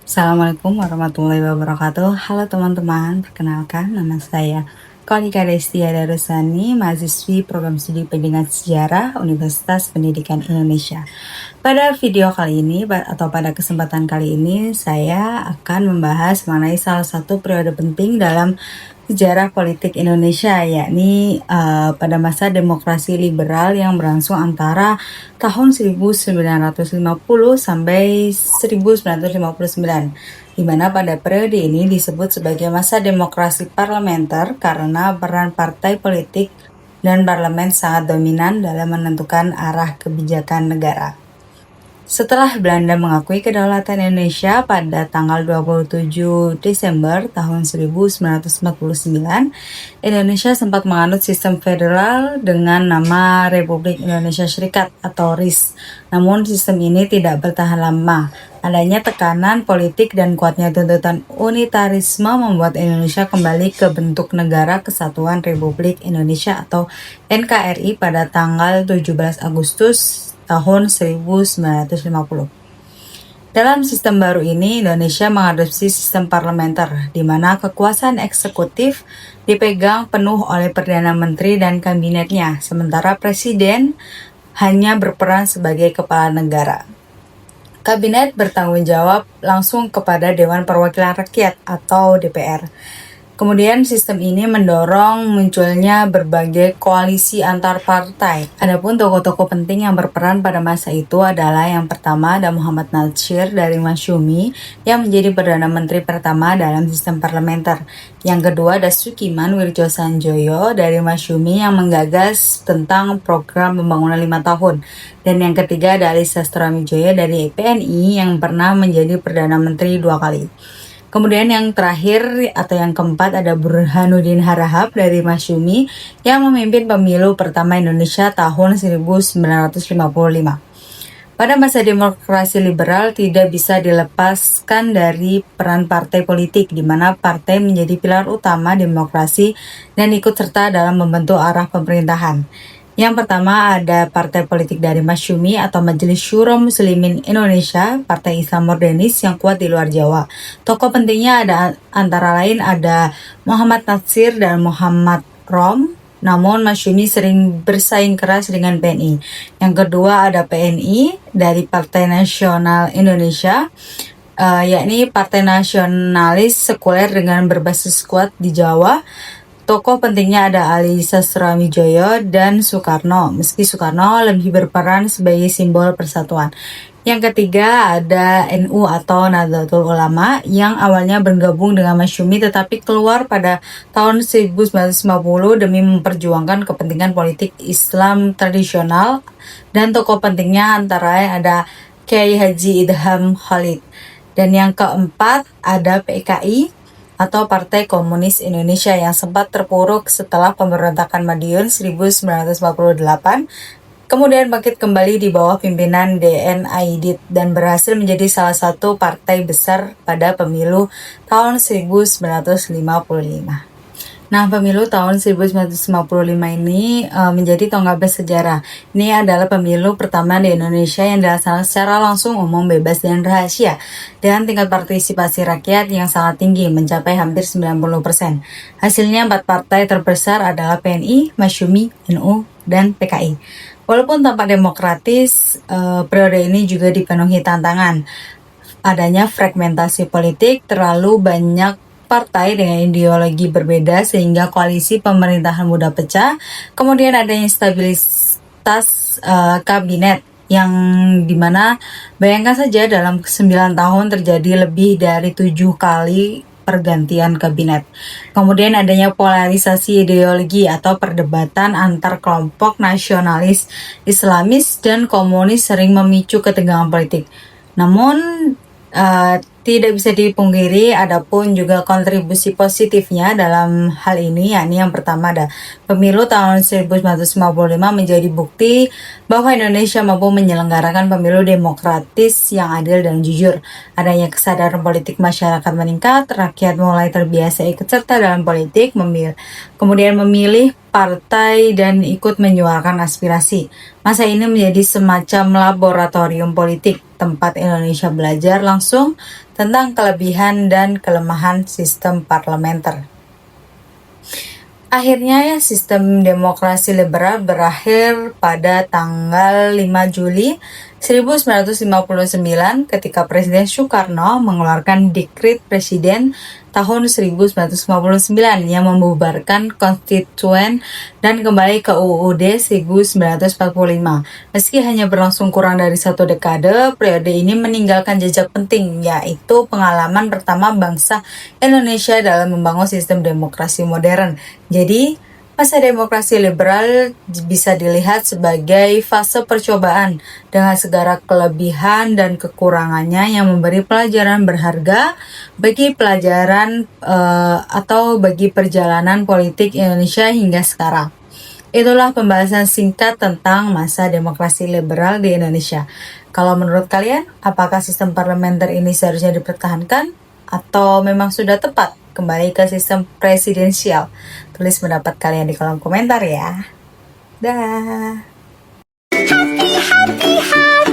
Assalamualaikum warahmatullahi wabarakatuh. Halo teman-teman, perkenalkan nama saya Konika Destia Darusani, mahasiswi program studi pendidikan sejarah Universitas Pendidikan Indonesia. Pada video kali ini atau pada kesempatan kali ini saya akan membahas mengenai salah satu periode penting dalam sejarah politik Indonesia, yakni pada masa demokrasi liberal yang berlangsung antara tahun 1950 sampai 1959, di mana pada periode ini disebut sebagai masa demokrasi parlementer karena peran partai politik dan parlemen sangat dominan dalam menentukan arah kebijakan negara. Setelah Belanda mengakui kedaulatan Indonesia pada tanggal 27 Desember tahun 1949, Indonesia sempat menganut sistem federal dengan nama Republik Indonesia Serikat atau RIS. Namun sistem ini tidak bertahan lama. Adanya tekanan politik dan kuatnya tuntutan unitarisme membuat Indonesia kembali ke bentuk Negara Kesatuan Republik Indonesia atau NKRI pada tanggal 17 Agustus tahun 1950. Dalam sistem baru ini, Indonesia mengadopsi sistem parlementer, di mana kekuasaan eksekutif dipegang penuh oleh Perdana Menteri dan kabinetnya, sementara Presiden hanya berperan sebagai kepala negara. Kabinet bertanggung jawab langsung kepada Dewan Perwakilan Rakyat atau DPR. Kemudian sistem ini mendorong munculnya berbagai koalisi antar partai. Adapun tokoh-tokoh penting yang berperan pada masa itu adalah yang pertama ada Muhammad Natsir dari Masyumi yang menjadi Perdana Menteri pertama dalam sistem parlementer. Yang kedua ada Sukiman Wirjosanjoyo dari Masyumi yang menggagas tentang program pembangunan 5 tahun. Dan yang ketiga ada Ali Sastroamidjojo dari PNI yang pernah menjadi Perdana Menteri 2 kali. Kemudian yang terakhir atau yang keempat ada Burhanuddin Harahap dari Masyumi yang memimpin pemilu pertama Indonesia tahun 1955. Pada masa demokrasi liberal tidak bisa dilepaskan dari peran partai politik, di mana partai menjadi pilar utama demokrasi dan ikut serta dalam membentuk arah pemerintahan. Yang pertama ada partai politik dari Masyumi atau Majelis Syuro Muslimin Indonesia, partai Islam modernis yang kuat di luar Jawa. Tokoh pentingnya ada antara lain ada Muhammad Natsir dan Muhammad Rom, namun Masyumi sering bersaing keras dengan PNI. Yang kedua ada PNI dari Partai Nasional Indonesia, yakni Partai Nasionalis Sekuler dengan berbasis kuat di Jawa. Tokoh pentingnya ada Ali Sastroamidjojo dan Soekarno, meski Soekarno lebih berperan sebagai simbol persatuan. Yang ketiga ada NU atau Nahdlatul Ulama yang awalnya bergabung dengan Masyumi tetapi keluar pada tahun 1950 demi memperjuangkan kepentingan politik Islam tradisional, dan tokoh pentingnya antara lain ada Kiai Haji Idham Khalid. Dan yang keempat ada PKI atau Partai Komunis Indonesia yang sempat terpuruk setelah pemberontakan Madiun 1948, kemudian bangkit kembali di bawah pimpinan DN Aidit dan berhasil menjadi salah satu partai besar pada pemilu tahun 1955. Nah, pemilu tahun 1955 ini menjadi tonggak bersejarah. Ini adalah pemilu pertama di Indonesia yang dilaksanakan secara langsung, umum, bebas, dan rahasia dengan tingkat partisipasi rakyat yang sangat tinggi, mencapai hampir 90%. Hasilnya 4 partai terbesar adalah PNI, Masyumi, NU, dan PKI. Walaupun tampak demokratis, periode ini juga dipenuhi tantangan. Adanya fragmentasi politik, terlalu banyak partai dengan ideologi berbeda sehingga koalisi pemerintahan mudah pecah. Kemudian adanya instabilitas kabinet yang dimana bayangkan saja dalam 9 tahun terjadi lebih dari 7 kali pergantian kabinet. Kemudian adanya polarisasi ideologi atau perdebatan antar kelompok nasionalis, Islamis, dan komunis sering memicu ketegangan politik. Namun tidak bisa dipungkiri adapun juga kontribusi positifnya dalam hal ini, yakni yang pertama ada pemilu tahun 1955 menjadi bukti bahwa Indonesia mampu menyelenggarakan pemilu demokratis yang adil dan jujur. Adanya kesadaran politik masyarakat meningkat, rakyat mulai terbiasa ikut serta dalam politik, kemudian memilih partai dan ikut menyuarakan aspirasi. Masa ini menjadi semacam laboratorium politik tempat Indonesia belajar langsung tentang kelebihan dan kelemahan sistem parlementer. Akhirnya sistem demokrasi liberal berakhir pada tanggal 5 Juli 1959 ketika Presiden Soekarno mengeluarkan Dekret Presiden tahun 1959 yang membubarkan Konstituen dan kembali ke UUD 1945. Meski hanya berlangsung kurang dari 1 dekade, periode ini meninggalkan jejak penting, yaitu pengalaman pertama bangsa Indonesia dalam membangun sistem demokrasi modern. Jadi, masa demokrasi liberal bisa dilihat sebagai fase percobaan dengan segala kelebihan dan kekurangannya yang memberi pelajaran berharga bagi bagi perjalanan politik Indonesia hingga sekarang. Itulah pembahasan singkat tentang masa demokrasi liberal di Indonesia. Kalau menurut kalian, apakah sistem parlementer ini seharusnya dipertahankan atau memang sudah tepat kembali ke sistem presidensial? Tulis pendapat kalian di kolom komentar ya. Dah. Happy, happy, happy.